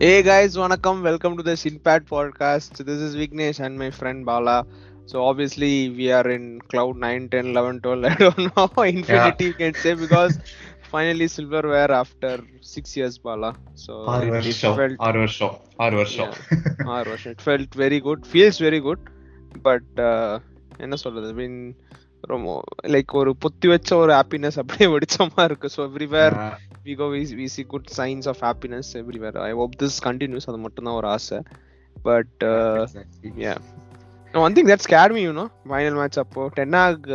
Hey guys, vanakkam. Welcome to the Shinpad podcast. This is Vignesh and my friend Bala. So obviously we are in cloud 9, 10, 11, 12. I don't know. Yeah, Infinity you can say because finally silverware after 6 years, Bala. So ஆறு it வருஷம் felt, ஆறு வருஷம் ஆறு வருஷம் yeah, our version. It felt very good. Feels very good. But என்ன சொல்றது, I mean, ரொம்ப like ஒரு பொத்தி வச்ச ஒரு ஹாப்பினஸ் அப்படியே வெடிச்சமா இருக்கு. So everywhere we go, we see good signs of happiness everywhere. I hope this continues. அது மட்டும் தான் ஒரு ஆசை. But yeah, no, one thing that scared me, final match அப்போ டென்னாக்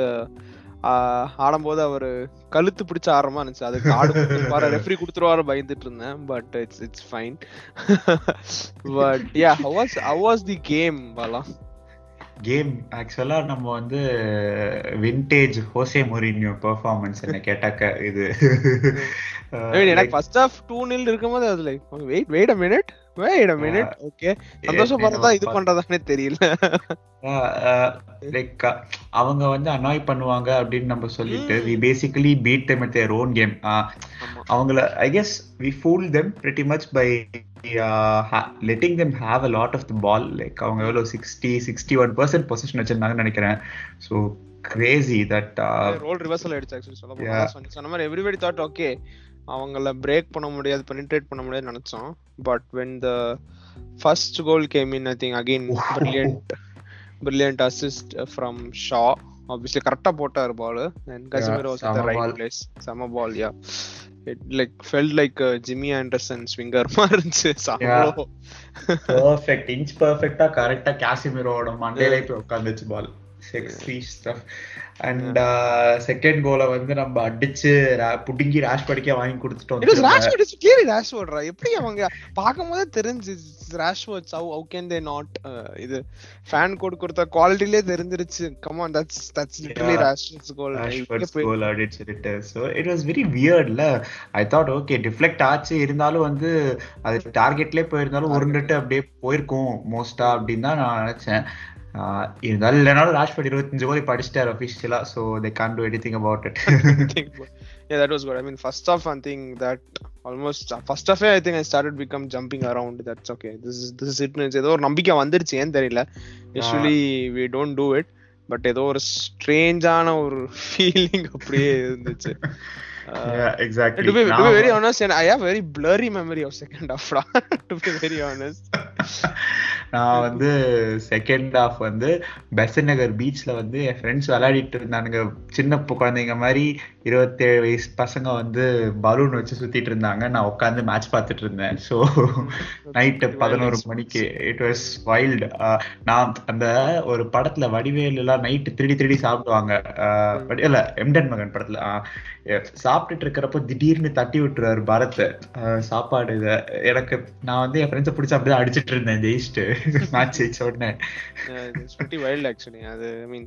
ஆடும்போது அவரு கழுத்து பிடிச்ச ஆடுறமா இருந்துச்சு. அதுக்கு ஆடு ரெஃப்ரி கொடுத்துருவாரு பயந்துட்டு இருந்தேன். But it's fine. But yeah, how was the game, Bala? Game ஆக்சுவலா நம்ம வந்து விண்டேஜ் ஹோசே மொரினியோ பெர்ஃபார்மன்ஸ் என்ன கேட்டாக்க இது எனக்கு ஃபர்ஸ்ட் ஹாஃப் 2-0 இருக்கும்போது அது like wait a minute okay, சந்தோஷப்படுறதா இது பண்றதானே தெரியல. லைக் அவங்க வந்து அனாய் பண்ணுவாங்க அப்படின்னு நம்ம சொல்லிட்டு we basically beat them at their own game. அவங்கள I guess we fooled them pretty much by letting them have a lot of the ball. Like அவங்க எவ்வளவு 61% பொசிஷன் வச்சிருந்தாங்கன்னு நினைக்கிறேன். So crazy that role reversal ஆயிடுச்சு actually. சொன்ன மாதிரி everybody thought okay, அவங்கள break பண்ண முடியாது, பெனிட்ரேட் பண்ண முடியாது நினைச்சோம். But when the first goal came in, I think again brilliant assist from Shaw. Obviously correct போட்டார் ball and Casemiro was at the right place. Sama ball, yeah. It like felt like Jimmy Anderson swinger மாதிரி இருந்துச்சு. சாமோ perfect inch perfectா கரெக்ட்டா காசிமிரோட மண்டையில போய் உட்கார்ந்துச்சு பால். sexy stuff. And second கோல வந்து நம்ம அடிச்சு புடிங்கி ராஷ்வர்ட்க்கே வாங்கி கொடுத்துட்டோம். it was Rashford, it's clearly Rashford, right? எப்படி அவங்க பாக்கும்போது தெரிஞ்சு Rashford, how can they not இது ஃபேன் கோட் கொடுத்த குவாலிட்டிலே தெரிஞ்சிருச்சு. come on, that's literally Rashford's goal அடிச்சிட்டு. so it was very weird la. I thought okay, deflect ஆச்சு இருந்தாலும் வந்து அது டார்கெட்லயே போயிருந்தாலும் உருண்டுட்டு அப்படியே போயிருக்கும் மோஸ்டா அப்படின்னு தான் நான் நினைச்சேன். இருந்தாலும் இல்லைனாலும் ராஷ்வர்ட் 25 கோல் படிச்சிட்டாரு அஃபிஷியலா. so they can't do anything about it. Yeah, that was good. I mean, first off, one thing that almost first off I think I started become jumping around. That's okay, this is it. ஏதோ ஒரு நம்பிக்கை வந்துருச்சு, ஏன் தெரியல. usually we don't do it, but ஏதோ ஒரு ஸ்ட்ரேஞ்சான ஒரு feeling அப்படியே இருந்துச்சு. Yeah, exactly. To be very honest, and I have very blurry memory of second half. To be very honest, நான் வந்து செகண்ட் ஹாஃப் வந்து பெசன்ட் நகர் பீச்ல வந்து என் ஃப்ரெண்ட்ஸ் விளையாடிட்டு இருந்தானுங்க. சின்ன குழந்தைங்க மாதிரி 27 வயசு பசங்க வந்து பலூன் வச்சு சுத்திட்டு இருந்தாங்க. நான் உட்காந்து மேட்ச் பார்த்துட்டு இருந்தேன். ஸோ நைட்டு 11 மணிக்கு இட் வாஸ் வைல்டு. நான் அந்த ஒரு படத்துல வடிவேலு எல்லாம் நைட்டு திருடி சாப்பிடுவாங்க. இல்ல எம்டன் மகன் படத்துல சாப்பிட்டுட்டு இருக்கிறப்போ திடீர்னு தட்டி விட்டுருவாரு பரத் சாப்பாடு. எனக்கு நான் வந்து என் ஃப்ரெண்ட்ஸை பிடிச்சி அப்படியே அடிச்சிட்டு இருந்தேன் ஜெயிச்சுட்டு மேட்ச் ஜெயிச்ச உடனே. it's pretty wild actually. அது I mean,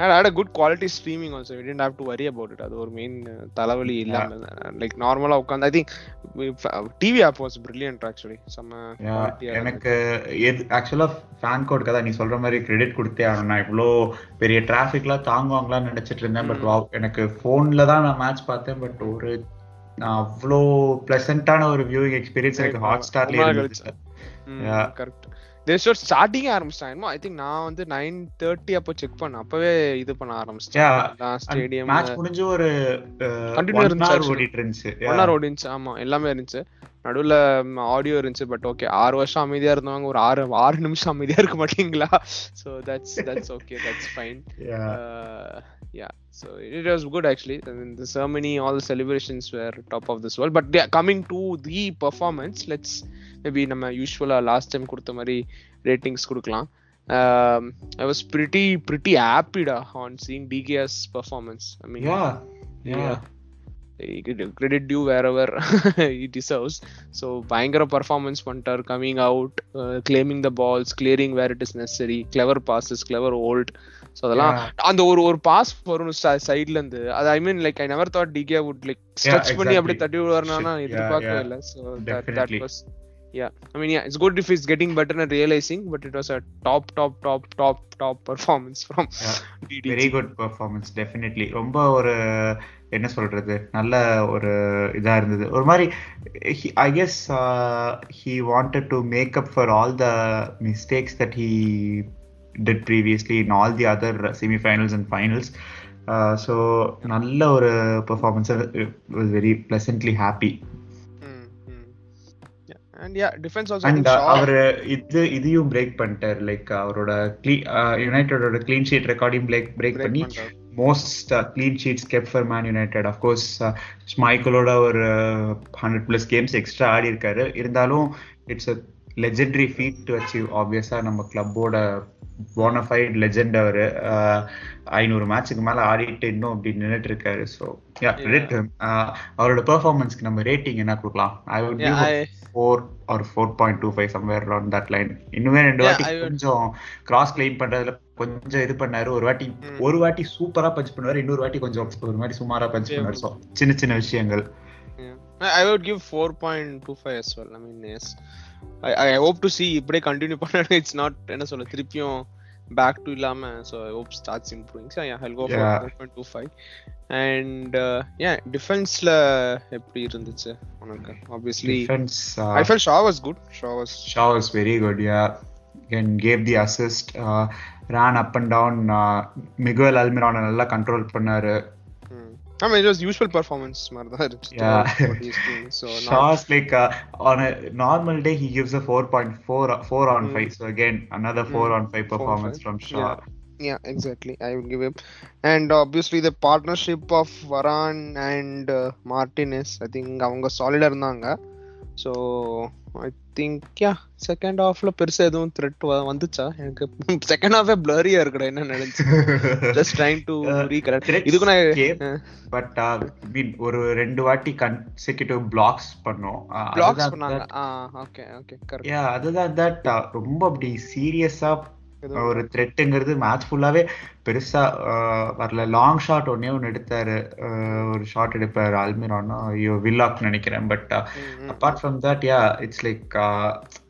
I had a good quality streaming also. We didn't have to worry about it. அது ஒரு மெயின் தலைவலி இல்லாம லைக் நார்மலா உட்காந்து I think TV app was brilliant actually. எனக்கு ஆக்சுவலா ஃபேன் கோட்க்கு தான் நீ சொல்ற மாதிரி கிரெடிட் கொடுத்தே ஆகணும். நான் இவ்வளோ பெரிய டிராஃபிக்லாம் தாங்குவாங்களான்னு நினைச்சிட்டு இருந்தேன். பட் எனக்கு போன்ல தான் நான் மேட்ச் பார்த்தேன். பட் ஒரு நான் அவ்வளோ பிளசண்டான ஒரு வியூவிங் எக்ஸ்பீரியன்ஸ் எனக்கு ஹாட் ஸ்டார்ல இருந்துச்சு. கரெக்ட். ஸ்டார்டிங் ஆரம்பிச்சிட்டாங்க. ஐ திங்க் நான் வந்து 9:30 அப்போ செக் பண்ண அப்பவே இது பண்ண ஆரம்பிச்சிட்டேன். ஸ்டேடியம் மேட்ச் முடிஞ்சு ஒரு கண்டினியூ இருந்துச்சு. 1 hour ஓடிச்சு. ஆமா, எல்லாமே இருந்துச்சு. நடுவுல ஆடியோ இருந்துச்சு. பட் ஓகே, 6 வருஷம் அமைதியா இருந்தவங்க ஒரு 6 நிமிஷம் அமைதியா இருக்க மாட்டீங்களா? so that's okay, that's fine. Yeah, so it was good actually. I mean, the ceremony, all the celebrations were top of this world. But yeah, coming to the performance, let's maybe நம்ம யூசுவலா last time கொடுத்த மாதிரி ratings கொடுக்கலாம். I was pretty happy on seeing DK's performance. I mean, yeah. Credit due wherever he deserves. So பயங்கர performance பண்ணிட்டார். coming out, claiming the balls, clearing where it is necessary, clever passes, clever hold. so அதெல்லாம் அந்த ஒரு pass வரும் சைடுல இருந்து. அது I mean like I never thought DK would like stretch பண்ணி அப்படியே தட்டி விடுவார்னா எதிர்பார்க்கவே இல்லை. so that was Yeah, I mean, yeah, it's good if it's getting better and realizing, but it was a top performance from DDG. Very good performance, definitely. ரொம்ப ஒரு என்ன சொல்றது, நல்ல ஒரு இதா இருந்தது. ஒரு மாதிரி I guess he wanted to make up for all the mistakes that he did previously in all the other semi-finals and finals. So நல்ல ஒரு performance, was very pleasantly happy. And yeah, defense also. And அவர் இதையும் break பண்ணிட்டார், like அவரோட யுனைடெடோட clean sheet ரெக்கார்டையும் break பண்ணி most clean sheets kept for Man United. Of course ஸ்மைக்கலோட ஒரு 100+ கேம்ஸ் எக்ஸ்ட்ரா ஆடி இருக்காரு. இருந்தாலும் it's a legendary feat to achieve. ஆப்வியஸா நம்ம கிளப்போட போனஃபைட் லெஜெண்ட் அவரு. 500 மேட்சுக்கு மேல ஆடிட்டு இன்னும் அப்படி நின்றுட்டு இருக்காரு. ஸோ அவரோட பெர்ஃபார்மன்ஸ்க்கு நம்ம ரேட்டிங் என்ன கொடுக்கலாம்? I would give 4 or 4.25 somewhere around that line. இன்னுமே 2 வாட்டி கொஞ்சம் கிராஸ் கிளைம் பண்றதுல கொஞ்சம் இது பண்ணாரு. ஒரு வாட்டி சூப்பரா பஞ்ச் பண்ணுவாரு, இன்னொரு வாட்டி கொஞ்சம் ஒரு மாதிரி சுமாரா பஞ்ச் பண்ணுவாரு. ஸோ சின்ன விஷயங்கள். I would give 4.25 as well. I mean, yes, I hope to see இப்படியே கண்டினியூ பண்ணாரு. It's not என்ன சொல்ல திருப்பியும் back to இல்லாம. So I hope starts improving. So yeah, I'll go for 4.25. And yeah, defenseல எப்படி இருந்துச்சு உனக்கு? Obviously defense, I felt Shaw was good. Shaw was very good. Yeah, again gave the assist, ran up and down. Miguel Almiron நல்லா control பண்ணாரு. I mean, it was usual performance மாதிரி இருந்துச்சு. Yeah. So Shaw's like on a normal day he gives a 4.4 on 5. So again another 4 on 5 performance from Shaw. Yeah, exactly. I will give him. And obviously the partnership of Varane and Martinez, I think அவங்க சாலிடா இருந்தாங்க. So I think yeah, second halfல பெருசா எதுவும் thread வந்துச்சா? எனக்கு second ஹாஃபே blurry-ஆ இருக்குடா, என்ன நடந்துச்சு? Just trying to recollect. இதுக்கு நான் பட் ஒரு 2 வாட்டி consecutive blocks பண்ணோம். பண்ணாங்க. Okay correct. Yeah, அதுதான் that ரொம்ப அப்படி சீரியஸா ஒரு த்ரெட்டுங்கிறது மேட்ச் ஃபுல்லாவே பெருசா வரல. லாங் ஷாட் ஒன்னு எடுத்தாரு, ஒரு ஷாட் எடுப்பாரு அல்மிரானோ, ஐயோ வில்லாக் நினைக்கிறேன். But apart from that yeah it's like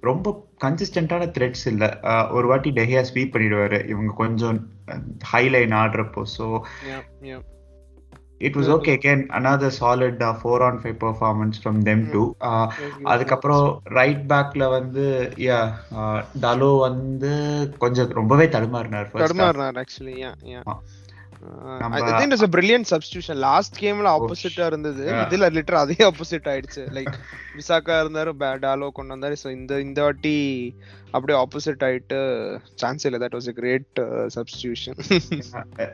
ரொம்ப கன்சிஸ்டன்டான த்ரெட்ஸ் இல்ல. ஒரு வாட்டி டெஹியா ஸ்வீப் பண்ணிடுவாரு இவங்க கொஞ்சம் ஹைலைன் ஆடுறப்போ. So it was okay. Again another solid 4 on 5 performance from them too. அதுக்கப்புறம் ரைட் பேக்ல வந்து டாலோ வந்து கொஞ்சம் ரொம்பவே தடுமாறினார் actually. I think it's a brilliant substitution. Last gameல ஆப்போசிட்டா இருந்தது, இதுல லிட்டர் அதே ஆப்போசிட் ஆயிடுச்சு. லைக் விசாகா இருந்தாரு, டாலோ கொண்டு வந்தாரு. சோ இந்த வாட்டி அப்படியே ஆப்போசிட் ஆயிட்டு சான்ஸ் இல்ல. That was a great substitution.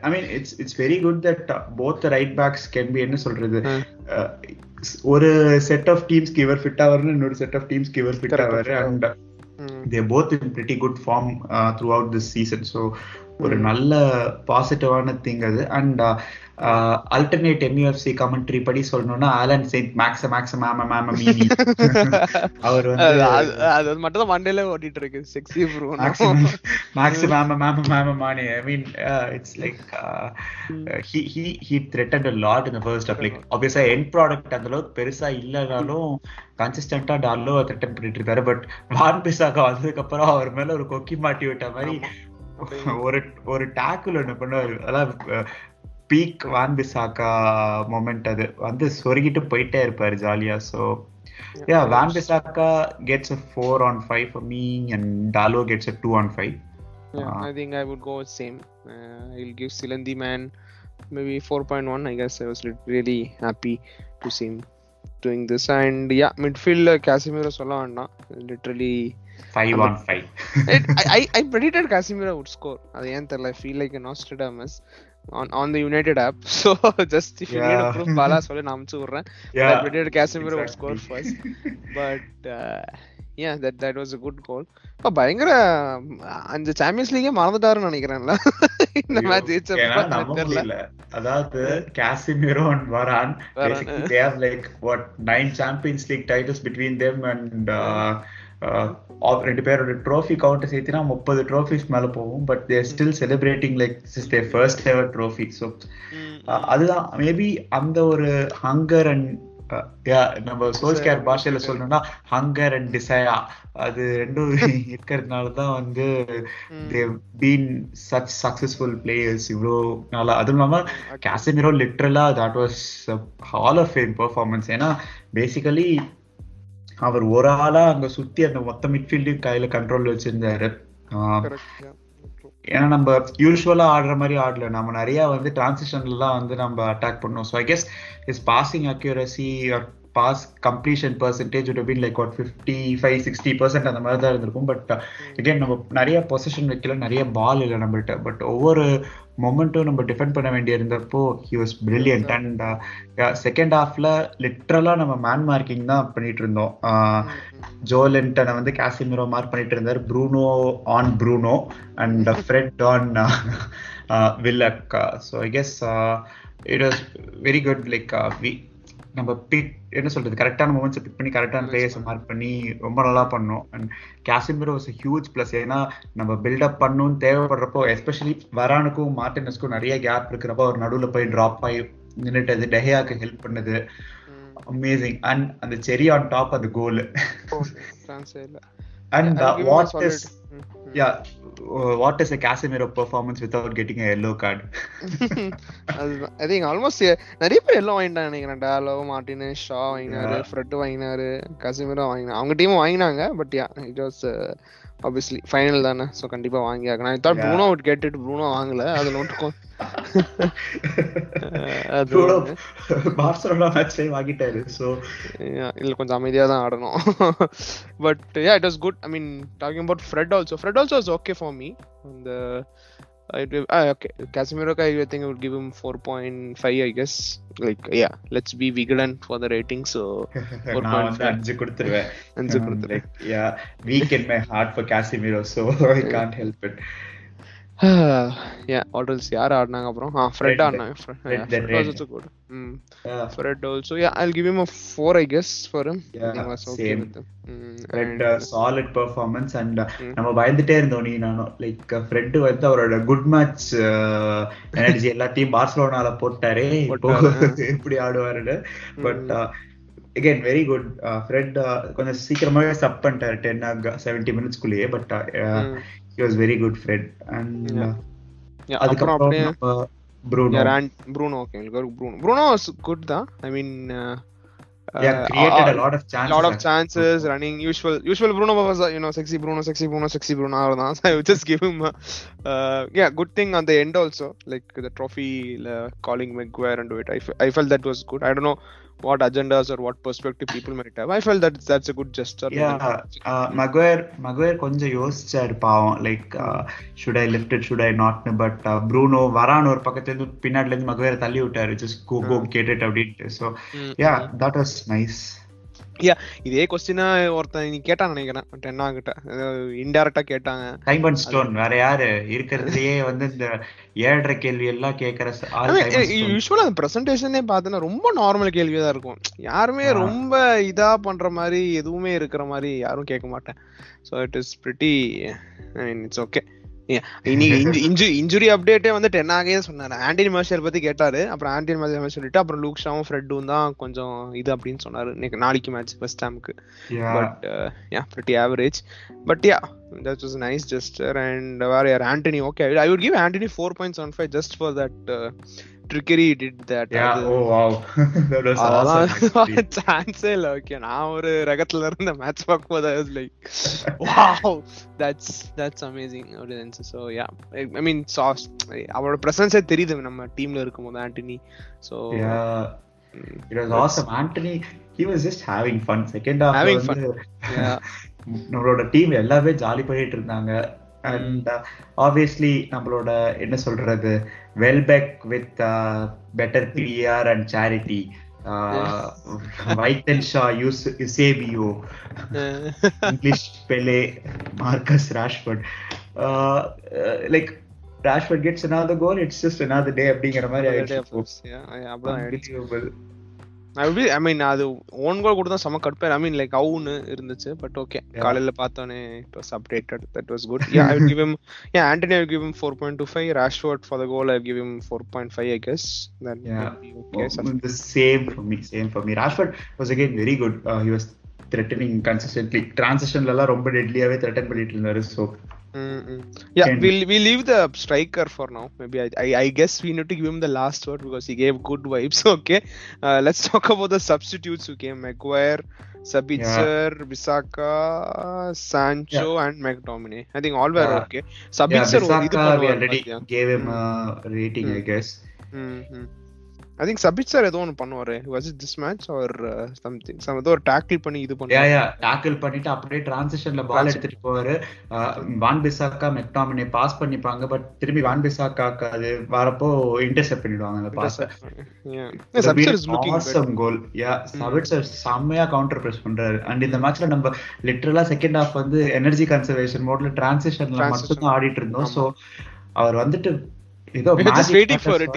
I mean it's very good that both the right backs can be என்ன சொல்றது, ஒரு செட் ஆஃப் டீம்ஸ்க்கு இவர் ஃபிட் ஆவறன்னு இன்னொரு செட் ஆஃப் டீம்ஸ்க்கு இவர் fit ஆவாரு. and they are both in pretty good form throughout this season. So ஒரு நல்ல பாசிட்டிவான thing அது. அண்ட் அல்டர்னேட் MUFC கமெண்ட்ரி படி சொல்லணும்னா ஆலன் செயின்ட் மேக்ஸ் மாமா மீனி அவர் வந்து அது மட்டும் தான் மண்டேல ஓடிட்டு இருக்கு. செக்ஸி ப்ரோ மேக்ஸ் மாமா மானி. I mean it's like he threatened a lot in the first half. Like obviously end product அந்த அளவுக்கு பெருசா இல்லனாலும் கன்சிஸ்டன்ட்டா டாலோ த்ரெட்டன் பண்ணிட்டு இருக்காரு. பட் வான் பிசாகா வந்ததுக்கு அப்புறம் அவர் மேல ஒரு கொக்கி மாட்டி விட்ட மாதிரி ஒரு டாக்கிள் ஒண்ணு பண்ணுவாரு. அதான் பீக் வான் பிசாகா மொமெண்ட். அது வந்து சொருகிட்டு போயிட்டே இருப்பாரு ஜாலியா. So yeah, Van Bissaka gets a 4 on 5 for me and Dalo gets a 2 on 5. Yeah, I think I would go same. I'll give Silandi man maybe 4.1. I guess I was really happy to see him doing this. And yeah, midfield Casemiro solla vandna, literally 5 on 5. I predicted Casemiro would score. Adu yen therla, I feel like a Nostradamus on the United app. So just if you need a proof, bala solla na amchu vidren. I predicted Casemiro would score first. But yeah, that was a good goal. பயங்கர அந்த champions லீகே மறந்துட்டாருன்னு நினைக்கிறேன்ல இந்த match ஜெயிச்சப்ப. அதாவது Casemiro and Varane they have like what 9 Champions League titles between them and ரெண்டு பேரோட trophy count சேர்த்தினா 30 trophies மேல போகும். But they are still celebrating like this is their first ever trophy. So அதுதான் maybe அந்த ஒரு hunger and நம்ம சோல்ஸ்கேர் பாஷையில சொல்லணும்னா ஹங்கர் அண்ட் டிசைர், அது ரெண்டும் இருக்கிறதுனாலதான் வந்து they've been such successful players இவ்வளோ நாளா. அதுவும் இல்லாம கேசமிரோ லிட்டரலா that was a hall of fame performance. ஏன்னா பேசிக்கலி அவர் ஒரு ஆளா அங்க சுத்தி அந்த மொத்த மிட்ஃபீல்டையும் கையில கண்ட்ரோல் வச்சிருந்தாரு. ஏன்னா நம்ம யூஸ்வலா ஆடுற மாதிரி ஆடல, நம்ம நிறைய வந்து டிரான்சிஷன்ல தான் வந்து நம்ம அட்டாக் பண்ணோம். So I guess is passing accuracy or pass completion percentage would have been like what 55-60% அந்த மாதிரி தான் இருந்திருக்கும். பட் அகைன் நம்ம நிறைய பொசிஷன் வைக்கல, நிறைய பால் இல்லை நம்மள்ட்ட. பட் ஒவ்வொரு மொமெண்ட்டும் நம்ம டிஃபெண்ட் பண்ண வேண்டிய இருந்தப்போ he was brilliant. And second ஹாஃப்ல லிட்ரலா நம்ம மேன் மார்க்கிங் தான் பண்ணிட்டு இருந்தோம். ஜோலின்டனை வந்து கேசிமிரோ மார்க் பண்ணிட்டு இருந்தார், Bruno on Bruno and Fred on வில்லக். So I guess it was very good. Like நம்ம பிக் என்ன சொல்றது, கரெக்டான மூமெண்ட்ஸ் பிக் பண்ணி கரெக்டான பிளேயர்ஸை மார்க் பண்ணி ரொம்ப நல்லா பண்ணோம். And Casemiro was a huge plus. ஏன்னா நம்ம பில்டப் பண்ணணும்னு தேவைப்படுறப்போ, எஸ்பெஷலி வரானுக்கும் மார்டினஸ்க்கும் நிறைய கேப் இருக்கிறப்போ அவர் நடுவில் போய் ட்ராப் ஆகி நின்றுட்டது, டெஹியாக்கு ஹெல்ப் பண்ணது, அமேசிங். அண்ட் அந்த செரி ஆன் டாப் அந்த கோல். And what is a Casemiro performance without getting a yellow card? I think almost நிறைய பேர் எல்லாம் வாங்கிட்டாங்க நினைக்கிறேன். டாலோ, மார்டினஸ், ஷா வாங்கினாரு, ஃப்ரெட் வாங்கினாரு, காசிமிரோ வாங்கினாங்க. அவங்க டீமும் வாங்கினாங்க. But it was obviously final தானே, ஸோ கண்டிப்பா வாங்கி ஆகணும். I thought Bruno would get it. Bruno வாங்கல. அது நோட்டுக்கும் பார்சலோனா மேட்ச்ல வாங்கிட்டாரு. ஸோ இல்ல கொஞ்சம் அமைதியா தான் ஆடணும். But it was good. I mean, talking about Fred also was okay for me. And okay, Casemiro I think I would give him 4.5 I guess. Like let's be vigilant for the rating. So 4.5 5 கொடுத்துருவேன். 5 கொடுத்துறேன். Weak in my heart for Casemiro, so I can't help it. what else yaar aadnaanga aprom Fred aadnaanga. Fred was also good. Fred also I'll give him a 4 I guess for him. I was okay with him. Fred solid performance. And நம்ம பயந்துட்டே இருந்தோம் நீ நானும், like Fred வந்து அவரோட good match energy எல்லாத்தையும் பார்சலோனால போட்டாரே, இப்போ எப்படி ஆடுவாருன்னு. But again very good. Fred கொஞ்சம் சீக்கிரமாவே சப் பண்ணிட்டாரு 10-70 மினிட்ஸ்க்குள்ளேயே. But he was very good, Fred. And அதுக்கப்புறம் அப்படியே Bruno okay, Bruno was good da. I mean created a lot of chances running. usual Bruno was sexy Bruno avadha. So I would just give him good thing on the end also, like the trophy calling Maguire and do it. I felt that was good. I don't know what agendas or what perspective people might have. I felt that that's a good gesture. Maguire கொஞ்சம் யோசிச்சாரு பாவம், like should I lift it, should I not, but Bruno வரான் ஒரு பக்கத்துல இருந்து பின்னாடில இருந்து Maguire தள்ளி விட்டாரு, just go get it அப்படிட்டு. So that was nice. இதே கொஸ்டினா ஒருத்தன் நீ கேட்டான்னு நினைக்கிறேன், டென்னா கிட்ட இன்டைரக்டா கேட்டாங்க. சைமன் ஸ்டோன் வேற யாரு இருக்கிறதுலயே வந்து இந்த 7.5 கேள்வி எல்லாம் கேக்குற யூசுவலா அந்த பிரசன்டேஷனே பார்த்தனா ரொம்ப நார்மல் கேள்வியா தான் இருக்கும். யாருமே ரொம்ப இதா பண்ற மாதிரி எதுவுமே இருக்கிற மாதிரி யாரும் கேட்க மாட்டேன். So it is pretty, I mean it's okay. Injury அப்டேட்டே வந்து 10 ஆகவே சொன்னாரு. ஆண்டனி மார்ஷியல் பத்தி கேட்டாரு, அப்புறம் ஆண்டனி மார்ஷியல் சொல்லிட்டு அப்புறம் லூக் ஷாவும் ஃப்ரெட்டும் தான் கொஞ்சம் இது அப்படின்னு சொன்னாரு நாளைக்கு மேட்ச் வெஸ்ட் ஹாம்க்கு. But pretty average. But that was a nice gesture. And Anthony, okay, I would give Anthony 4.75 just for that trickery he did that. Oh wow. That was awesome. Chance இல்ல. Okay, நான் ஒரு ரகத்துல இருந்த match பார்க்கும்போது I was like wow, that's amazing. So I mean அவரோட presence தெரியுது நம்ம டீம்ல இருக்கும்போது Antony. So it was awesome. Anthony, he was just having fun. Second half having fun. நம்மளோட டீம் எல்லாமே ஜாலி பண்ணிட்டு இருந்தாங்க. And obviously நம்மளோட என்ன சொல்றது, Welbeck with better PR and charity, Whitenshaw, Eusebio, English Pele, Marcus Rashford, like Rashford gets another goal, it's just another day அப்படிங்கிற மாதிரி ஆயிடுச்சு. I mean அது ஓன் கோல் கூட தான் செம கடுப்பேன். I mean like அவுன்னு இருந்துச்சு. பட் ஓகே, காலையில பார்த்தோனே it was updated. That was good. Yeah, I would give him, Anthony I would give him 4.25. Rashford for the goal I would give him 4.5 I guess. Then maybe okay. The same for me. Rashford was again very good. He was threatening consistently. Transition la ரொம்ப deadly-ஆவே threaten பண்ணிட்டு இருந்தாரு. So yeah, we'll leave the striker for now. Maybe I guess we need to give him the last word because he gave good vibes. Okay, let's talk about the substitutes who came. Maguire, Sabitzer, Bissaka, Sancho and McTominay. I think all were okay. Sabitzer we already gave him a rating, I guess. I think Sabitzer ஏதோ ஒன்னு பண்ணுவாரு. Was it this match or something? ஏதோ ஒரு tackle பண்ணி இது பண்ணுவாரு. Yeah, tackle பண்ணிட்டு அப்படியே டிரான்சிஷன்ல பால் எடுத்துட்டு போவாரு. வான் பிசாக்கா மெக்டாமினே பாஸ் பண்ணிப்பாங்க. பட் திரும்பி வான் பிசாக்காக்கு அது வரப்போ இன்டர்செப்ட் பண்ணிடுவாங்க அந்த pass. Sabitzer is looking awesome goal. Yeah, Sabitzer செம்மையா கவுண்டர் பிரஸ் பண்றாரு. And இந்த மேட்ச்ல நம்ம லிட்டரலா செகண்ட் ஹாஃப் வந்து எனர்ஜி கன்சர்வேஷன் மோட்ல டிரான்சிஷன்ல மட்டும் தான் ஆடிட்டு இருந்தோம். சோ அவர் வந்துட்டு இதோ just waiting for it.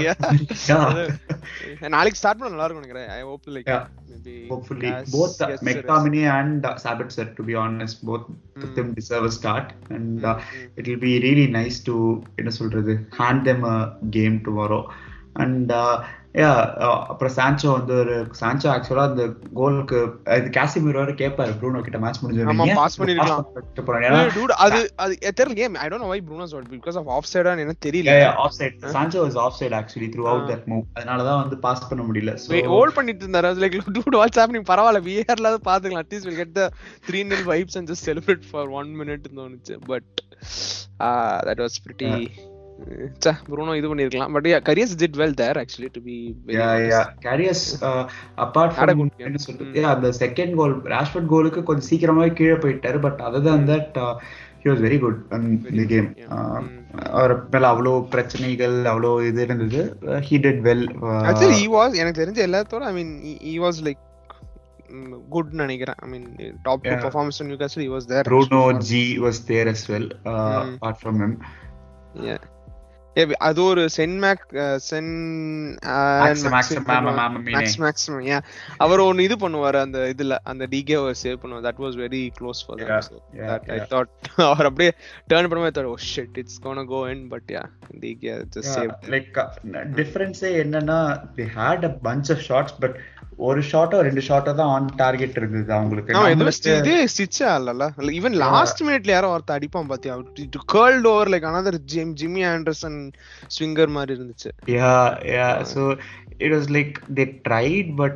நாளைக்கு ஸ்டார்ட் பண்ண நல்லா இருக்கும் நினைக்கிறேன். I hope like maybe hopefully both McTominay and Sabitzer, to be honest, both of them deserve a start, and it will be really nice to என்ன சொல்றது hand them a game tomorrow. And அப்புறம் Sancho வந்து Sancho ஆக்சுவலா அந்த கோலுக்கு இது Casemiro வர கேட்பாரு Bruno கிட்ட மேட்ச் முடிஞ்சோனே பாஸ் பண்ணிருக்கலாம். Dude, அது தெரியல game. I don't know why Bruno's out because of offside ஆ என்ன தெரியல. Offside. Sancho was offside actually throughout that move. அதனால தான் வந்து பாஸ் பண்ண முடியல. So ஹோல்ட் பண்ணிட்டு இருந்தாரு. Like dude, what's happening? பரவாயில்லை, VAR ல பாத்துக்கலாம். At least we'll get the 3-0 vibes and just celebrate for 1 minute தோணுச்சு. But that was pretty Bruno இது பண்ணிருக்கலாம். But Karius did well there actually, to be very honest. Karius apart from என்ன சொல்றது அந்த second goal ராஷ்வர்ட் கோலுக்கு கொஞ்சம் சீக்கிரமாவே கீழே போயிட்டாரு. But other than that he was very good in the game. அவர் மேல அவ்வளோ பிரச்சனைகள் அவ்வளோ இது இருந்தது. He did well. Actually he was எனக்கு தெரிஞ்ச எல்லாத்தோட I mean he was like good நினைக்கிறேன். I mean top 2 performance in Newcastle he was there. Bruno G was there as well apart from him. அது ஒரு அவர் ஒன்னு இது பண்ணுவாரு அந்த இதுல அந்த டிகே சேவ் பண்ணுவாரு. That was very close for them. So that I thought அவர் அப்படியே டர்ன் பண்ணும்போது thought oh shit it's gonna go in, but De Gea just saved. Like difference என்னன்னா they had a bunch of shots but ஒரு ஷாட்டோ 2 ஷாட்டோ தான் on target இருந்தது அவங்களுக்கு. இது ஸ்டிச்சா இல்லல. Even last மினிட்ல யாரோ ஒருத்த அடிப்பான் பாத்தியா, it curled over like another Jimmy Anderson swinger மாதிரி இருந்துச்சு. So it was like they tried but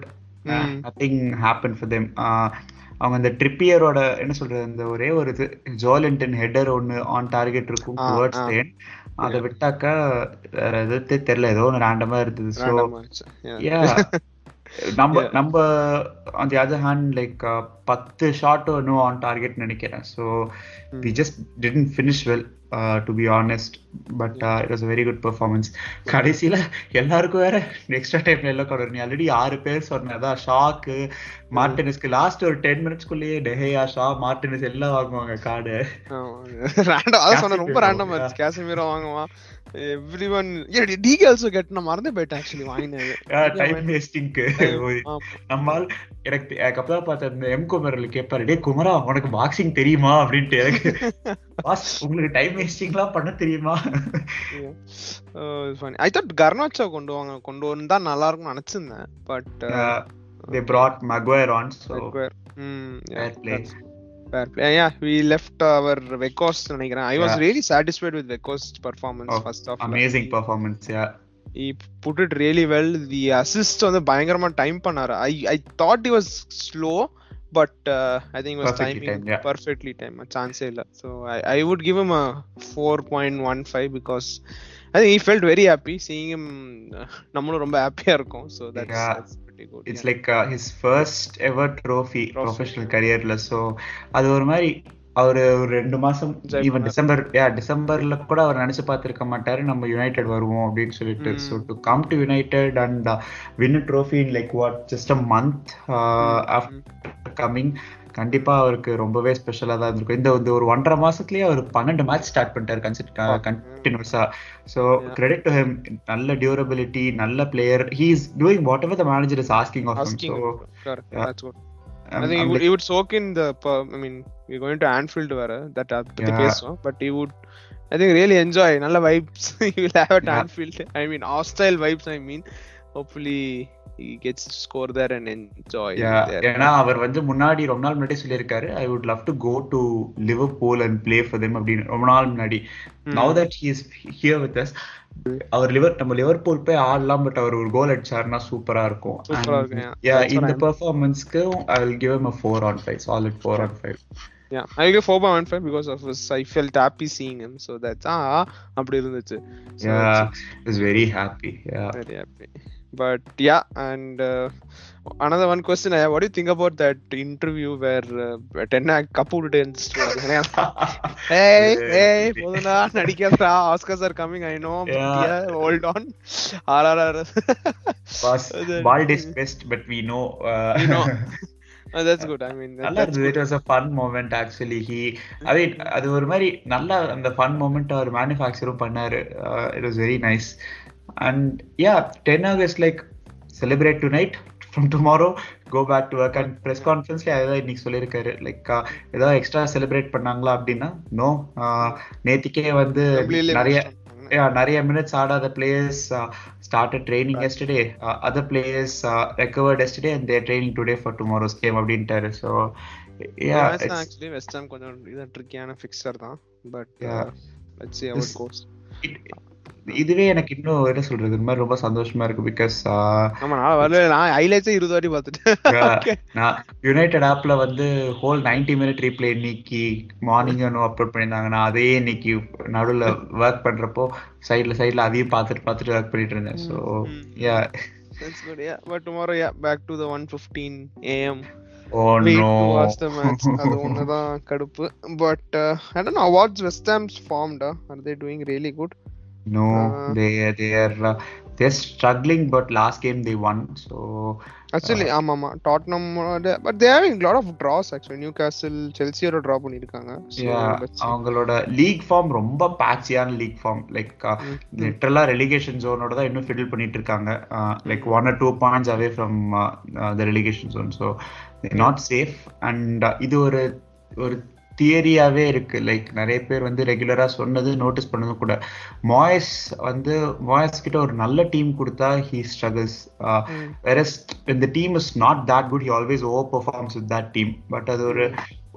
nothing happened for them. அவங்க அந்த ட்ரிப்பியரோட என்ன சொல்றது அந்த ஒரே ஒரு ஜோலின்டன் ஹெடர் ஒன்னு ஆன் டார்கெட் இருக்கும் டுவர்ட்ஸ் தி எண்ட். அதை விட்டாக்கா வேற எதுவுமே தெரியல, ஏதோ ஒன்னு ரேண்டமா இருந்தது. ஸோ நம்ம on the other hand like 10 shot no on target நினைக்கிறேன். So we just didn't finish well to be honest, but it was a very good performance. கடைசில எல்லாருக்கும் வேற எக்ஸ்ட்ரா டைம்ல எல்லாம் கார்டு. நீ ஆல்ரெடி 6 பேர் சொன்னதா ஷாக்கு மார்டினஸ்க்கு லாஸ்ட் ஒரு 10 மினிட்ஸ்க்குள்ளேயே டெஹேயா ஷா மார்டினஸ் எல்லாம் வாங்குவாங்க கார்டு. அதான் சொன்ன ரொம்ப ரேண்டமா இருந்துச்சு. காசிமிரோ வாங்குவான், everyone DK also get நான் மறந்தே போயிட்டேன் actually வாங்கினது. டைம் வேஸ்டிங்க்கு நம்மால் எனக்கு அப்புறம் பார்த்தா இந்த எம் குமரில் கேட்பாரு, டே குமரா உனக்கு பாக்ஸிங் தெரியுமா அப்படின்ட்டு. எனக்கு பாஸ் உங்களுக்கு டைம் வேஸ்டிங்லாம் பண்ண தெரியுமா? I thought Garnacho கொண்டு வந்தா நல்லா இருக்கும்னு நினைச்சிருந்தேன். But they brought Maguire on, so fair play. We left our Weghorst நினைக்கிறேன். I was really satisfied with Weghorst's performance first half. Amazing performance. He put it really well. The assist வந்து பயங்கரமா time பண்ணாரு. I thought he was slow but I think he was perfectly timed. Chance இல்ல. So I would give him a 4.15 because I think he felt very happy seeing him. நம்மளும் ரொம்ப ஹாப்பியா இருக்கும். So that's pretty good. It's like his first ever trophy professional careerல. So அது ஒரு மாதிரி அவரு ஒரு 2 மாசம் ஈவன் டிசம்பர்ல கூட அவர் நினைச்சு பார்த்திருக்க மாட்டாரு நம்ம யுனைடெட் வருவோம் அப்படின்னு சொல்லிட்டு. So to come to United and win a trophy in like what just a month after coming, கண்டிப்பா அவருக்கு ரொம்பவே ஸ்பெஷலா தான் இருந்திருக்கும். இந்த ஒரு 1.5 மாசத்துலயே அவர் 12 மேட்ச் ஸ்டார்ட் பண்ணிட்டாரு கண்டினியூஸா. So credit to him. நல்ல டியூரபிலிட்டி, நல்ல player. He is doing whatever the manager is asking of him. So that's good. I think he would soak in the I mean we're going to Anfield where that பத்தி பேசுவோம், but he would I think really enjoy நல்ல vibes he will have at Anfield. I mean hostile vibes, I mean hopefully he gets to score there and enjoy there. ஏன்னா அவர் வந்து முன்னாடி ரொம்ப நாள் முன்னாடி சொல்லியிருக்காரு, I would love to go to Liverpool and play for them அப்படின்னு ரொம்ப நாள் முன்னாடி. Now that he is here with us, அவர் நம்ம லிவர்பூல் போய் ஆடலாம், பட் அவர் ஒரு கோல் அடிச்சாருன்னா சூப்பரா இருக்கும். இந்த பெர்ஃபார்மன்ஸ்க்கு I will give him a 4/5, solid 4/5. Yeah, I give 4/5 because of his, I felt happy seeing him, so that's அப்படி இருந்துச்சு. I was very happy. Very happy. But yeah, and another one question, what do you think about that interview where Ten Hag கப்புட்டு இருந்துச்சு? hey போதுனா நடிக்காதடா, Oscars are coming, I know, but yeah, hold on. Bald is best, but we know that's good. I mean it was a fun moment actually. அது ஒரு மாதிரி நல்ல அந்த fun moment அவர் மேனுஃபேக்சரும் பண்ணாரு. It was very nice. And yeah, Ten Hag is like, celebrate tonight, from tomorrow go back to work. And press conference la adha இன்னைக்கு சொல்லிருக்காரு, like ஏதோ extra celebrate பண்ணாங்களா அப்படின்னா நோ. நேத்திக்கே வந்து நிறைய மினிட்ஸ் ஆடாத players started training yesterday. Other players recovered yesterday and they are training today for tomorrow's game அப்படின்ட்டாரு. So yeah, actually West Ham கொஞ்சம் இது ட்ரிக்கியான ஃபிக்ஸர் தான், but let's see how it goes. இதுவே எனக்கு இன்னும் என்ன சொல்றது, இந்த மாதிரி ரொம்ப சந்தோஷமா இருக்கு. பிகாஸ் நான் ஹைலைட்ஸே 20 வாட்டி பார்த்துட்டேன். நான் யுனைடெட் ஆப்ல வந்து ஹோல் 90-minute ரீப்ளே இன்னைக்கு மார்னிங் அப்லோட் பண்ணியிருந்தாங்க. நான் அதையே இன்னைக்கு நடுவில் ஒர்க் பண்றப்போ சைட்ல அதையும் பார்த்துட்டு ஒர்க் பண்ணிட்டு இருந்தேன். So yeah, that's good. Yeah, but tomorrow back to the 1:15 AM. Oh no, watch the match. அது ஒண்ணுதான் கடுப்பு. But I don't know what's West Ham's formed. Are they doing really good? No, they're struggling, but last game they won. So actually Tottenham, but they having a lot of draws actually. Newcastle, Chelsea oda draw பண்ணிருக்காங்க. அவங்களோட league form ரொம்ப பேட்சியான league form. Like லிட்டரலா relegation ஜோனோட தான் இன்னும் fill பண்ணிட்டு இருக்காங்க. Like 1 or 2 points away from the relegation zone. So they're not safe. And இது ஒரு தியரியாவே இருக்கு. லைக் நிறைய பேர் வந்து ரெகுலரா சொன்னது, நோட்டீஸ் பண்ணதும் கூட, மாயஸ் கிட்ட ஒரு நல்ல டீம் கொடுத்தா he struggles. whereas when the team is not that good, he always overperforms with that team. But அது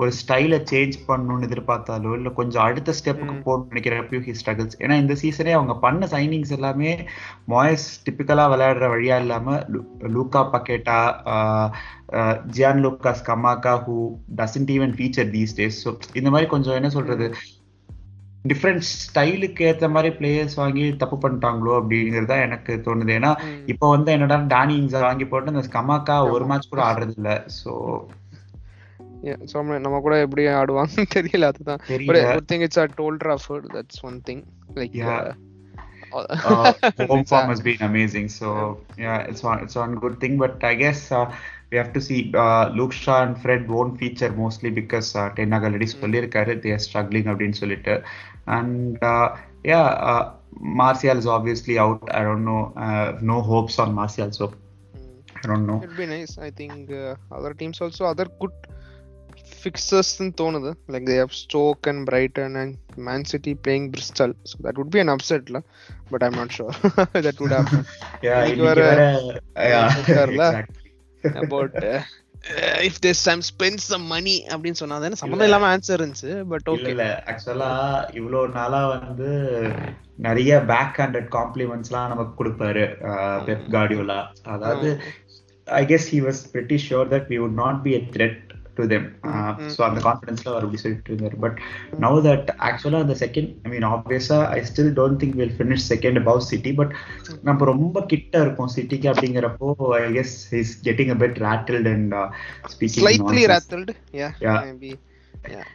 ஒரு ஸ்டைலை சேஞ்ச் பண்ணணும்னு எதிர்பார்த்தாலோ இல்லை கொஞ்சம் அடுத்த ஸ்டெப்புக்கு போகணும்னு நினைக்கிறப்பையும் he struggles. ஏன்னா இந்த சீசனே அவங்க பண்ண சைனிங்ஸ் எல்லாமே மாயஸ் டிப்பிக்கலா விளையாடுற வழியா இல்லாம Luca Paqueta, Gianluca Scamacca, who doesn't even feature these days. So இந்த மாதிரி கொஞ்சம் என்ன சொல்றது, டிஃப்ரெண்ட் ஸ்டைலுக்கு ஏற்ற மாதிரி பிளேயர்ஸ் வாங்கி தப்பு பண்ணிட்டாங்களோ அப்படிங்கிறதா எனக்கு தோணுது. ஏன்னா இப்போ வந்து என்னடா டானி இங்ஸை வாங்கி போட்டு அந்த கமாக்கா ஒரு மேட்ச் கூட ஆடுறது இல்லை. ஸோ நம்ம கூட எப்படி ஆடுவாங்க தெரியல. அதுதான் good thing it's at Old Trafford, that's one thing. Like home form has been amazing. So yeah, it's one good thing. But I guess we have to see. Luke Shaw and Fred won't feature mostly because Ten Hag already சொல்லிருக்காரு they are struggling அப்படின்னு சொல்லிட்டு. And Martial is obviously out. I don't know, no hopes on Martial, so I don't know. It'd be nice. I think other teams also, other good fixers in தோணுது. Like they have Stoke and Brighton and Man City playing Bristol, so that would be an upset la, but I'm not sure that would happen. About if there's some spend some money அப்படினு சொன்னாதானே சம்பந்தம் இல்லாம answer இருந்துச்சு. But okay, இல்ல ஆக்சுவலா இவ்ளோ நாளா வந்து நிறைய பேக் ஹேண்டட் காம்ப்ளிமெண்ட்ஸ்லாம் நமக்கு கொடுப்பாரு பெப் கார்டியோலா. அதாவது I guess he was pretty sure that we would not be a threat to them. So அந்த கான்ஃபிடன்ஸ்ல அவர் அப்படி சொல்லிட்டு இருந்தாரு. But now that actually the second, I mean obviously I still don't think we'll finish second above City, but நம்ம ரொம்ப கிட்ட இருக்கோம் சிட்டிக்கு அப்படிங்கறப்போ I guess he's getting a bit rattled and speaking slightly rattled. Yeah, maybe. Yeah,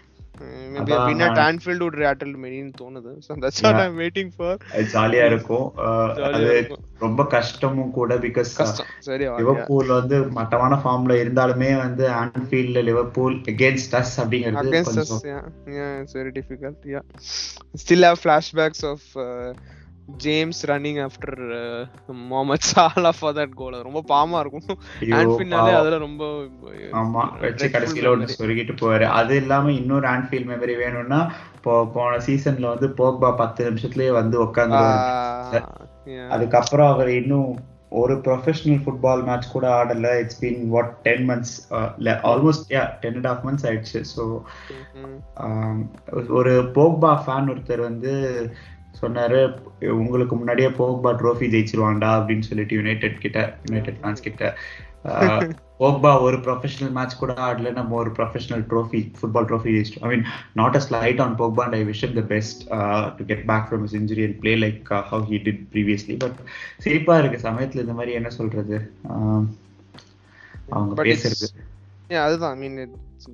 Maybe a win at Anfield would rattle many ன்னு தோணுது. So that's what I'm waiting for. ஜாலியா இருக்கும். அது ரொம்ப கஷ்டமும் கூட பிகாஸ் லிவர்பூல் வந்து மட்டமான ஃபார்ம்ல இருந்தாலுமே வந்து ஆன்ஃபீல்ட்ல லிவர்பூல் அகைன்ஸ்ட் us அப்படிங்கிறது கொஞ்சம் it's very difficult. Yeah, still have flashbacks of James running after Mohamed Salah for that goal. ரொம்ப பாவமா இருக்கும். ஆன்ஃபீல்ட்னாலே அதுல ரொம்ப ஆமா வெச்சு கடைசில ஒன்னு சொருகிட்டு போறாரு. அது இல்லாம இன்னொரு ஆன்ஃபீல்ட் மெமரி வேணும்னா போன சீசன்ல வந்து போக்பா 10 நிமிஷத்துலயே வந்து உட்கார்ந்துருவாரு. அதுக்கப்புறம் அவர் இன்னும் ஒரு ப்ரொஃபஷனல் ஃபுட்பால் மேட்ச் கூட ஆடல. It's been what 10 months almost 10.5 months ஆயிடுச்சு. ஸோ ஒரு போக்பா ஃபேன் ஒருத்தர் வந்து சொன்னாரு, உங்களுக்கு முன்னாடியே போக்பா ட்ரோஃபி ஜெயிச்சிருவாண்டா அப்படின்னு சொல்லிட்டு யுனைடெட் ஃபேன்ஸ் கிட்ட. போக்பா ஒரு ப்ரொஃபஷனல் மேட்ச் கூட ஆடல, நம்ம ஒரு ப்ரொஃபஷனல் ஃபுட்பால் ட்ரோஃபி ஜெயிச்சிட்டோம். I mean not a slight on Pogba and I wish him the best to get back from his injury and play like how he did previously. But சிரிப்பா இருக்கு சமயத்துல இந்த மாதிரி என்ன சொல்றது அவங்க பேசுறது. அதுதான் I mean it's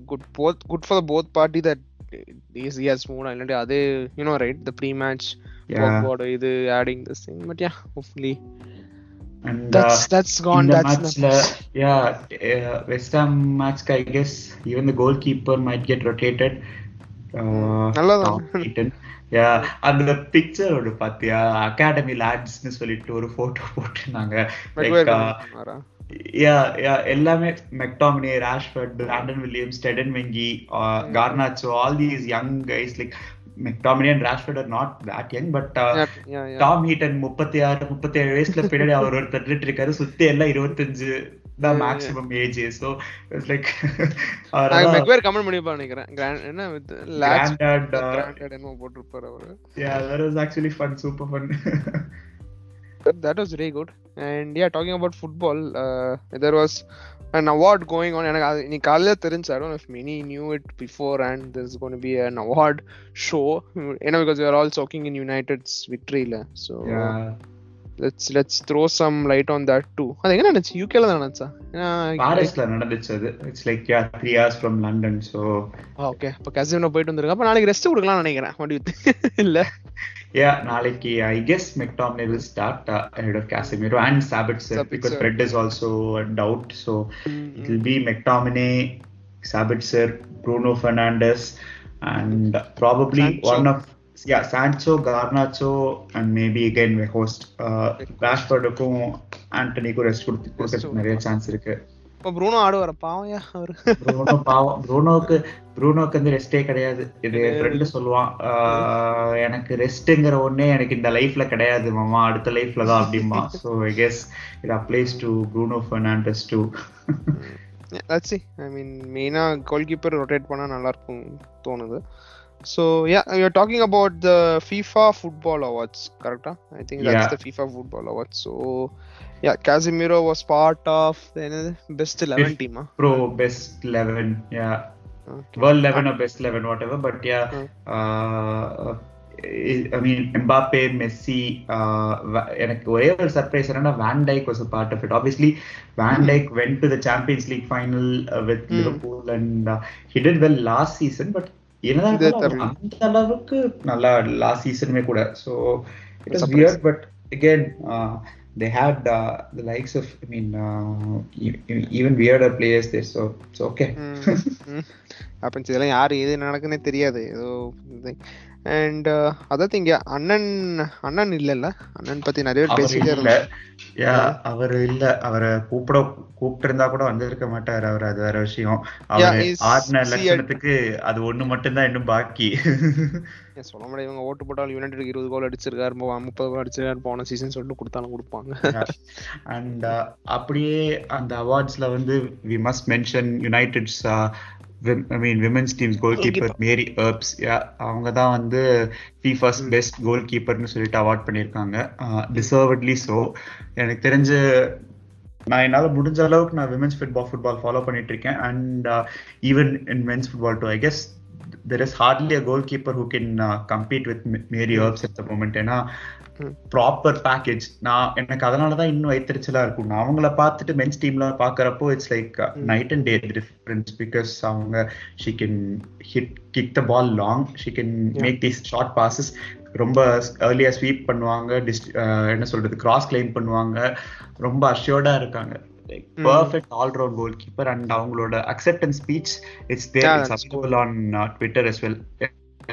good for both party that he has moved on. Ade you know right, the pre-match Pogba idu adding this thing, but yeah, hopefully and that's gone. That's West Ham match I guess even the goalkeeper might get rotated. நல்லதான். அந்த picture ஒரு பாத்தியா, academy lots னு சொல்லிட்டு ஒரு photo போட்டுனாங்க. எல்லாமே McTominay, Rashford, Brandon Williams, Teden Mengi, Garnacho, all these young guys like McTominay and Rashford are not that young, but Tom Heaton 36-37 வயசுல பின்னாடி அவர் ஒரு தட்டிட்டு இருக்காரு. சுத்தி எல்லாம் 25 தான் maximum age. So it's like Maguire comment பண்ணிப்பா நினைக்கிறேன். என்ன வித் கிராண்டட் என்ன போட்டுருப்பாரு அவரு. that was actually fun, super fun. That was very good. And yeah, talking about football, there was an award going on. எனக்கு நீ காலையில தெரிஞ்சு, I don't know if many knew it before, and there's going to be an award show, because we are all soaking in United's victory la. So let's throw some light on that too. அது எங்க நடந்துச்சு? யூகேல தான் நடந்துச்சா? பாரிஸ்ல நடந்துச்சு அது. It's like 3 hours from London. So okay, அப்ப casino போயிட்டு வந்திருக்க. அப்ப நாளைக்கு ரெஸ்ட் கொடுக்கலாம்னு நினைக்கிறேன். What do you think? இல்ல நாளைக்கு I guess McTominay will start ahead of Casemiro and Sabitzer because Fred is also a doubt. So it will be McTominay, Sabitzer, Bruno Fernandes, and probably Sancho. One of Sancho, Garnacho, and maybe again we host Rashford-க்கும் Anthony-க்கும் rest கொடுக்க நிறைய chance இருக்கு. இப்போ Bruno ஆடுவார? பாவம்யா அவரு. ப்ரூனோக்கு வந்து ரெஸ்டே கிடையாது. இது ஃப்ரெண்ட் சொல்லுவான், எனக்கு ரெஸ்ட்ங்கிற ஒண்ணே எனக்கு இந்த லைஃப்ல கிடையாது மாமா, அடுத்த லைஃப்ல தான் அப்படிமா. So I guess it applies to Bruno Fernandes too. Let's see. I mean மெயினா கோல் கீப்பர் ரொட்டேட் பண்ணா நல்லா இருக்கும் தோணுது. So yeah, you're talking about the FIFA Football Awards, correct? I think that's the FIFA Football Awards. So yeah, Casemiro was part of the best 11 team. Pro best 11, yeah. Okay. World 11 or best 11, whatever. But yeah, I mean Mbappe, Messi, எனக்கு ஒரே ஒரு surprise என்னன்னா Van Dijk was a part of it. Obviously Van Dijk went to the Champions League final with Liverpool and he did well last season, but அந்த அளவுக்கு நல்லா last சீசனுமே கூட. So it was weird, but again they had the likes of, I mean even weirder players there, so it's okay. அப்ப இதெல்லாம் யாரு எது நடக்குன்னே தெரியாது ஏதோ. அண்ட் அதர் திங், அண்ணன் இல்லல்ல, அண்ணன் பத்தி நிறைய பேர் பேசிட்டே இருந்தாங்க. அவர் இல்ல, அவரை கூப்பிட்டு இருந்தா கூட வந்திருக்க மாட்டாரு அவர். அது வேற விஷயம். அவரு ஆடின லட்சணத்துக்கு அது ஒண்ணு மட்டும் தான் இன்னும் பாக்கி. சொல்ல முடியாது, இவங்க ஓட்டு போட்டாலும் யுனைடெட் 20 கோல் அடிச்சிருக்காரு, 30 கோல் அடிச்சிருக்காரு போன சீசன் சொல்லிட்டு கொடுத்தாலும் கொடுப்பாங்க. அண்ட் அப்படியே அந்த அவார்ட்ஸ்ல வந்து we must mention United's women's team's goalkeeper Mary Earps. அவங்க தான் வந்து FIFA's best goalkeeperன்னு சொல்லிட்டு அவார்ட் பண்ணியிருக்காங்க. deservedly so. எனக்கு தெரிஞ்சு நான் என்னால முடிஞ்ச அளவுக்கு நான் விமென்ஸ் ஃபுட்பால் ஃபாலோ பண்ணிட்டு இருக்கேன். And even in men's football too, I guess there is hardly a goalkeeper who can compete with Mary Earps at the moment. ஏன்னா ப்ராப்பர் பேக்கேஜ். எனக்கு அதனாலதான் இன்னும் வைத்தறிச்சலா இருக்கும். நான் அவங்கள பார்த்துட்டு மென்ஸ் டீம்ல பாக்குறப்போ it's like night and day difference. Because அவங்க she can kick the ball long, she can make these short passes, ரொம்ப ஏர்லியா ஸ்வீப் பண்ணுவாங்க, என்ன சொல்றது, கிராஸ் கிளைம் பண்ணுவாங்க, ரொம்ப அஷ்யூர்டா இருக்காங்க. Perfect all round goalkeeper. And அவங்களோட acceptance speech it's there, it's available on Twitter as well.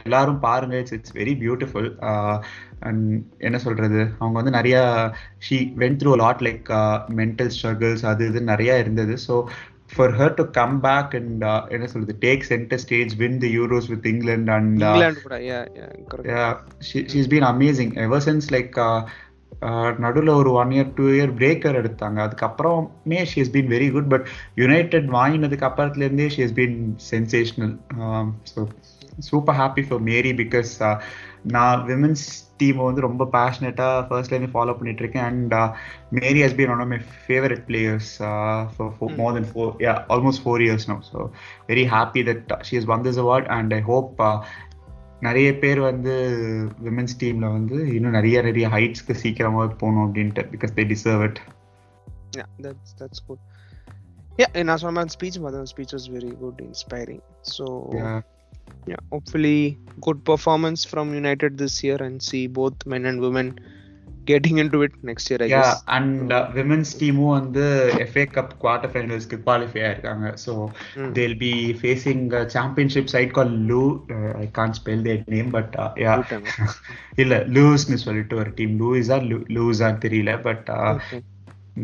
எல்லாரும் பாருங்க, இட்ஸ் வெரி பியூட்டிஃபுல். அண்ட் என்ன சொல்றது, அவங்க வந்து நிறைய she vent through a lot like mental struggles அது இது நிறைய இருந்தது. So for her to come back and என்ன சொல்றது, take center stage, win the Euros with England and she's been amazing ever since. like நடுவில் ஒரு 1 year 2 year பிரேக்கர் எடுத்தாங்க, அதுக்கப்புறமே she has been very good. But United வாங்கினதுக்கு அப்புறத்துலேருந்தே she has been sensational. So super happy for Mary because நான் women's டீமை வந்து ரொம்ப பேஷனேட்டாக ஃபர்ஸ்ட்லேருந்து ஃபாலோ பண்ணிட்டு இருக்கேன். And Mary has been one of my favourite players for more than almost 4 years now. So very happy that she has won this award and I hope நிறைய பேர் வந்து விமென்ஸ் டீம்ல வந்து இன்னும் நிறைய ஹைட்ஸ்க்கு சீக்கிரமா போகணும் அப்படின்ட்டு, because they deserve it. Yeah, that's good. Yeah, நான் சொன்ன மாதிரி speech was very good, inspiring. So yeah, hopefully good performance from United this year and see both men and women getting into it next year, I guess. Yeah, and women's team வந்து FA Cup quarter finals க்கு qualify ஆயிருக்காங்க. So they'll be facing a championship side called Lou. I can't spell their name, but yeah. இல்ல லூஸ்னு சொல்லிட்டு ஒரு team, லூஸா தெரியல, but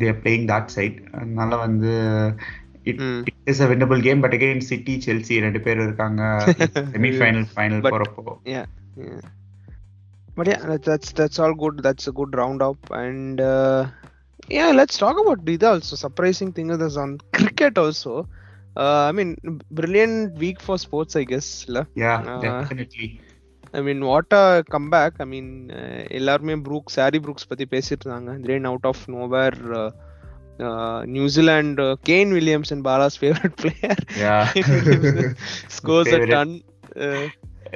they are playing that side. அதனால வந்து it is a winnable game, but again City Chelsea ரெண்டு பேர் இருக்காங்க semi final போறப்போ. Yeah. But yeah, that's all good. That's a good roundup. And yeah, let's talk about it also. Surprising thing is on cricket also. I mean, brilliant week for sports, I guess. Yeah, definitely. I mean, what a comeback. I mean, எல்லாருமே Harry Brooks பத்தி பேசிட்டு இருந்தாங்க. Then out of nowhere, New Zealand, Kane Williamson, Bala's favorite player, scores a ton.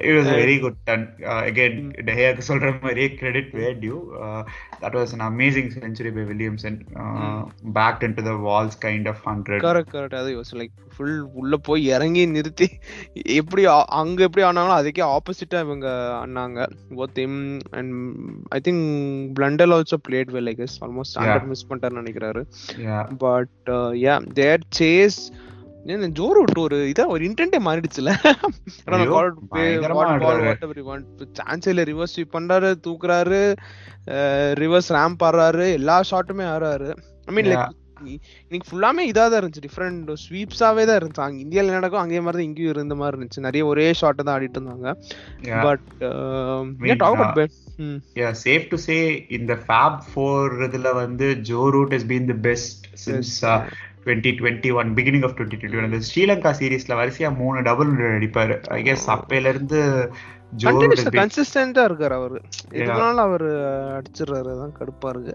It was a very good turn. Again, De Gea சொல்ற மாதிரியே credit where due. That was an amazing century by Williamson. Backed into the walls kind of 100. Correct. அது was like full உள்ள போய் இறங்கி நிறுத்தி எப்படி அங்க எப்படி ஆனாங்களோ அதுக்கே ஆப்போசிட்டா இவங்க ஆனாங்க. Both him and I think Blundell also played well, I guess. Almost 100 miss பண்ணிட்டாருன்னு நினைக்கிறாரு. But yeah, their chase Joe Root ஒரு இன்டென்ட்டே மாறிடுச்சுல. சான்ஸ் இல்ல, ரிவர்ஸ் ஸ்வீப் பண்றாரு, தூக்குறாரு, ரிவர்ஸ் ரேம்ப் ஆடுறாரு, எல்லா ஷாட்டுமே ஆடுறாரு. ஐ மீன் லைக் இன்னைக்கு ஃபுல்லாமே இதாக இருந்துச்சு, டிஃப்ரெண்ட் ஸ்வீப்ஸாவே தான் இருந்துச்சு. அங்கே இந்தியாவில் நடக்கும் அங்கே மாதிரி தான் இங்கேயும் இருந்த மாதிரி இருந்துச்சு. நிறைய ஒரே ஷாட்டை தான் ஆடிட்டு இருந்தாங்க. பட் safe to say இந்த Fab 4 இதுல வந்து Joe Root has been the best since 2021, beginning of 2021. அந்த ஸ்ரீலங்கா சீரீஸ்ல வரிசையா 3 டபுள் அடிப்பாரு. ஐ கெஸ் அப்பையில இருந்து கன்சிஸ்டன்ட்டா இருக்காரு அவரு. எதுனாலும் அவரு அடிச்சிடுறாரு, அதான் கடுப்பா இருக்கு.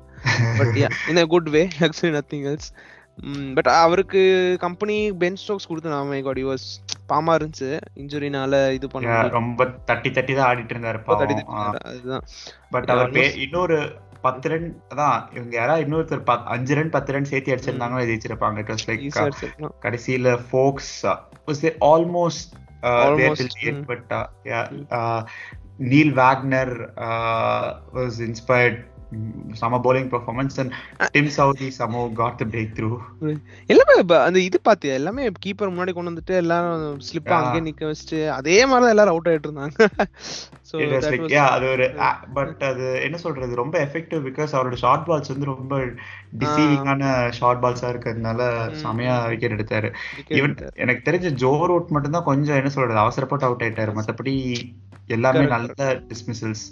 But yeah, in a good way, actually nothing else. But அவருக்கு கம்பெனி பென் ஸ்டோக்ஸ் கொடுத்து நாம காட் யூஸ் பாமா இருந்துச்சு, இன்ஜுரினால இது பண்ண ரொம்ப தட்டி தான் ஆடிட்டு இருந்தாரு. அதுதான். பட் அவர் இன்னொரு 10 ரன் தான் இவங்க யாராவது இன்னொருத்தர் 5 ரன் 10 ரன் சேர்த்து அடிச்சிருந்தாங்கன்னா ஜெயிச்சிருப்பாங்க. இட் வாஸ் லைக் கடைசியில Foakes was almost there till the end, but Neil Wagner was inspired. Some bowling performance and Tim Southee somehow got the breakthrough. எல்லாமே அந்த இது பாத்தியா, எல்லாமே கீப்பர் முன்னாடி கொண்டு வந்துட்டு எல்லாரும் ஸ்லிப்பா அங்கே நிக்க வச்சிட்டு அதே மாதிரி தான் எல்லாரும் அவுட் ஆயிட்டு இருந்தாங்க. சோ அது ஒரு பட் அது என்ன சொல்றது, ரொம்ப எஃபெக்டிவ். பிகாஸ் அவரோட ஷார்ட் பால்ஸ் வந்து ரொம்ப டிசீவிங்கான ஷார்ட் பால்ஸா இருக்கிறதுனால செமையா விக்கெட் எடுத்தாரு. ஈவன் எனக்கு தெரிஞ்ச ஜோ ரூட் மட்டும் தான் கொஞ்சம் என்ன சொல்றது அவசரப்பட்டு அவுட் ஆயிட்டாரு. மத்தபடி எல்லாமே நல்ல டிஸ்மிசல்ஸ்.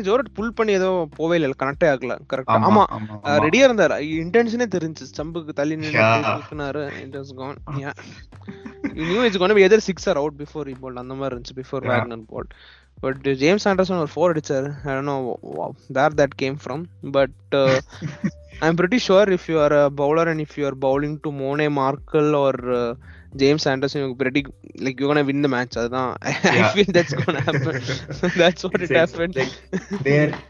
ஜோரட் புல் பண்ணி ஏதோ போவே இல்ல, கனெக்டே ஆகல. கரெக்ட்டா ஆமா, ரெடியா இருந்தாரு. இன்டென்ஷனே தெரிஞ்சு, ஸ்டம்புக்கு தள்ளி நின்னாரு. It was gone. Yeah, you knew it's gonna be either 6 or out before he bowled. அந்த மாதிரி இருந்துச்சு before Wagner bowled. But James Anderson ஒரு 4 அடிச்சாரு. I don't know where that came from, but I'm pretty sure if you are a bowler and if you are bowling to Mone Markle or James Anderson, you're pretty like you're gonna win the match. I feel that's gonna happen. That's what it happened. Like,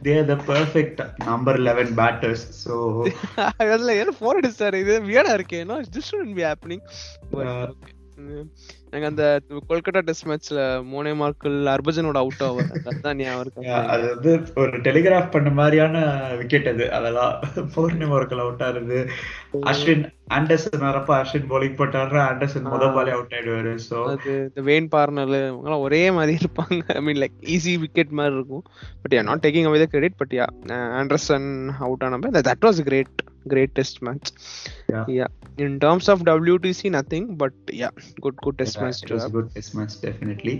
they're the perfect number 11 batters. So I was like, 4 அடிச்சாரு, இது weird-ஆ இருக்கே. No, this shouldn't be happening. But okay. எனக்கு அந்த Kolkata test மேட்ச்ல மோனே மார்க்கல் ஹர்பஜனோட out ஆவர் அதான் ஞாபகம் இருக்கு. அது வந்து ஒரு டெலிகிராஃப் பண்ண மாதிரியான விக்கெட் அது. அதெல்லாம் மோனே மார்க்கல் அவுட் ஆகுது. அஸ்வின் ஆண்டர்சன் வரப்ப அஸ்வின் bowling போட்டாரு, ஆண்டர்சன் முதல் பாலே அவுட் ஆயிடுவாரு. சோ அது இந்த வெயின் பார்னர் அவங்க ஒரே மாதிரி இருப்பாங்க. I mean like easy wicket மாதிரி இருக்கும். But yeah not taking away the credit, but yeah Anderson out ஆனப்ப that was great test match. Yeah, in terms of WTC nothing, but yeah, good test match to have. Good test match definitely.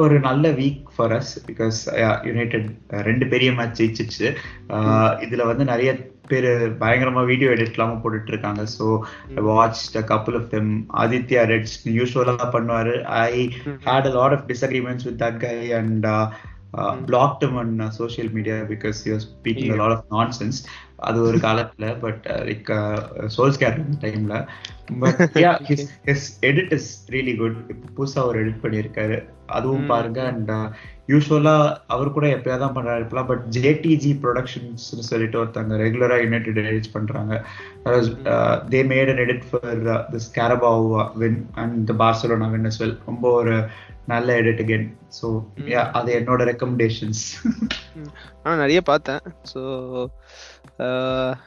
ஒரு நல்ல week for us because United ரெண்டு பெரிய match ஜெயிச்சிச்சு. இதுல வந்து நிறைய பேர் பயங்கரமா வீடியோ எடிட்லாம் போட்டுட்டு இருக்காங்க. So I watched a couple of them. Aditya reds யூஸ்வலா பண்ணுவாரு. I had a lot of disagreements with that guy and blocked him on social media because he was speaking a lot of nonsense. அது ஒரு காலத்துல, but like சோல்ஸ்கேர் டைம்ல. But yeah, his edit is really good. இப்போ புதுசா ஒரு edit பண்ணியிருக்காரு, அதுவும் பாருங்க. அண்ட் யூஸ்வலா அவர் கூட எப்பயாதான் பண்றாரு இருக்கலாம், பட் JTG ப்ரொடக்ஷன்ஸ் சொல்லிட்டு ஒருத்தவங்க ரெகுலரா யுனைடெட் எடிட் பண்றாங்க. they made an edit for this Carabao win and the Barcelona win as well. ரொம்ப ஒரு நல்ல எடிட் அகைன். ஸோ அது என்னோட ரெக்கமெண்டேஷன்ஸ். நான் நிறைய பார்த்தேன். So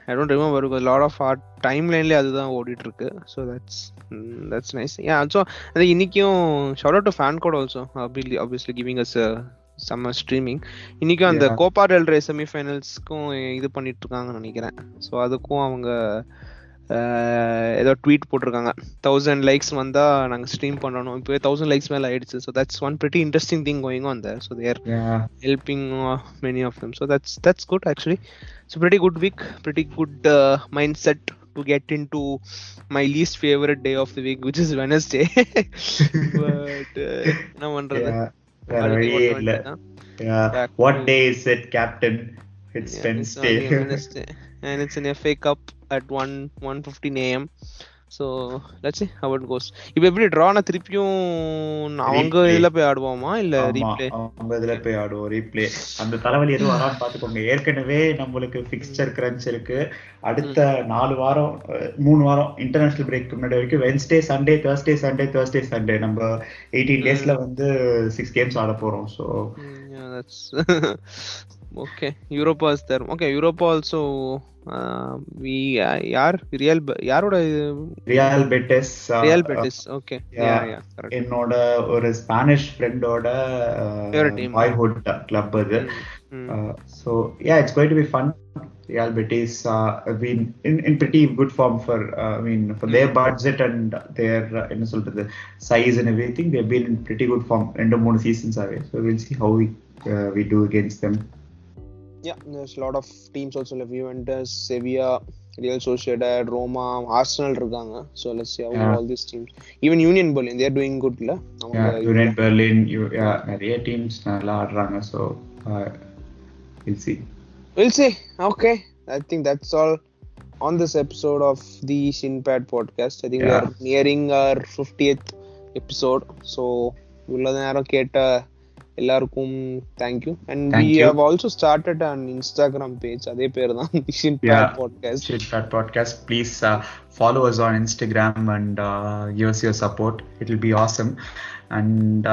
I don't remember because a lot of our timeline அதுதான் ஓடிட்டு இருக்கு. So that's nice. Yeah, also I think இன்னைக்கும் shout out to fan code also obviously giving us some streaming. இன்னைக்கும் அந்த கோப்பா டெல் ரே செமிஃபைனல்ஸ்க்கும் இது பண்ணிட்டு இருக்காங்கன்னு நினைக்கிறேன். ஸோ அதுக்கும் அவங்க ஏதோ ட்வீட் போட்டிருக்காங்க, 1000 likes வந்தா நாங்க ஸ்ட்ரீம் பண்ணணும். இப்போ 1000 likes மேல ஆயிடுச்சு. So that's one pretty interesting thing going on there. So they are helping many of them. So that's good actually. So pretty good week, pretty good mindset to get into my least favorite day of the week, which is Wednesday. But என்ன பண்றது, what day is it, captain? It's Wednesday. And it's an FA Cup at 1:15 AM. So let's see how it goes. இப்போ எப்படி டிரானா திருப்பியும் அவங்க இதுல போய் ஆடுவோமா இல்ல replay? அவங்க இதுல போய் ஆடுவோம் ரீப்ளே. அந்த தலைவலி எதுவும் வரான்னு பாத்துக்கோங்க. ஏற்கனவே நம்மளுக்கு ஃபிக்ஸ்சர் கிரன்ச் இருக்கு. அடுத்த 3 வாரம் இன்டர்நேஷனல் பிரேக் முன்னாடி வரைக்கும் வென்ஸ்டே சண்டே Thursday Sunday நம்ம 18 டேஸ்ல வந்து 6 கேம்ஸ் ஆட போறோம். So that's okay. Europa is there. Okay, Europa also யாரோட Real Betis. Okay. Yeah, correct. என்னோட ஒரு ஸ்பானிஷ் ஃப்ரெண்டோட பாய்ஹுட் கிளப் அது. So yeah, it's going to be fun. Real Betis have been in pretty good form for for their budget and their என்ன சொல்றது size and everything. They've been in pretty good form 2-3 seasons away. So we'll see how we do against them. Yeah, there's a lot of teams also like Juventus, Sevilla, Real Sociedad, Roma, Arsenal இருக்காங்க. So let's see how all these teams, even Union Berlin, they are doing good la. Union Berlin, நிறைய teams நல்லா ஆடுறாங்க. So we'll see. Okay, I think that's all on this episode of the Shinpad podcast. I think we are nearing our 50th episode. So இவ்வளவு நேரம் கேட்ட எல்லாருக்கும் thank you. And we have also started an Instagram page. அதே பேர் தான் Shinpad podcast. Shinpad podcast. Please follow us on Instagram and give us your support. It will be awesome. And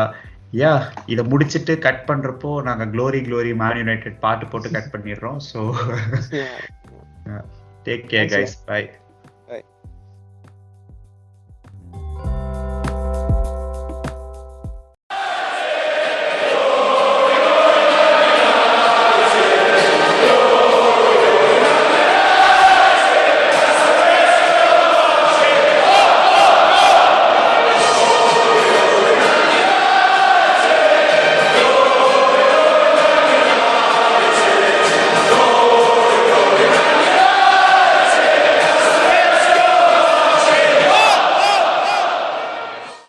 இத முடிச்சிட்டு cut பண்றப்போ நாங்க glory Man United பாட்டு போட்டு cut பண்ணிடுறோம். So take care guys. Bye.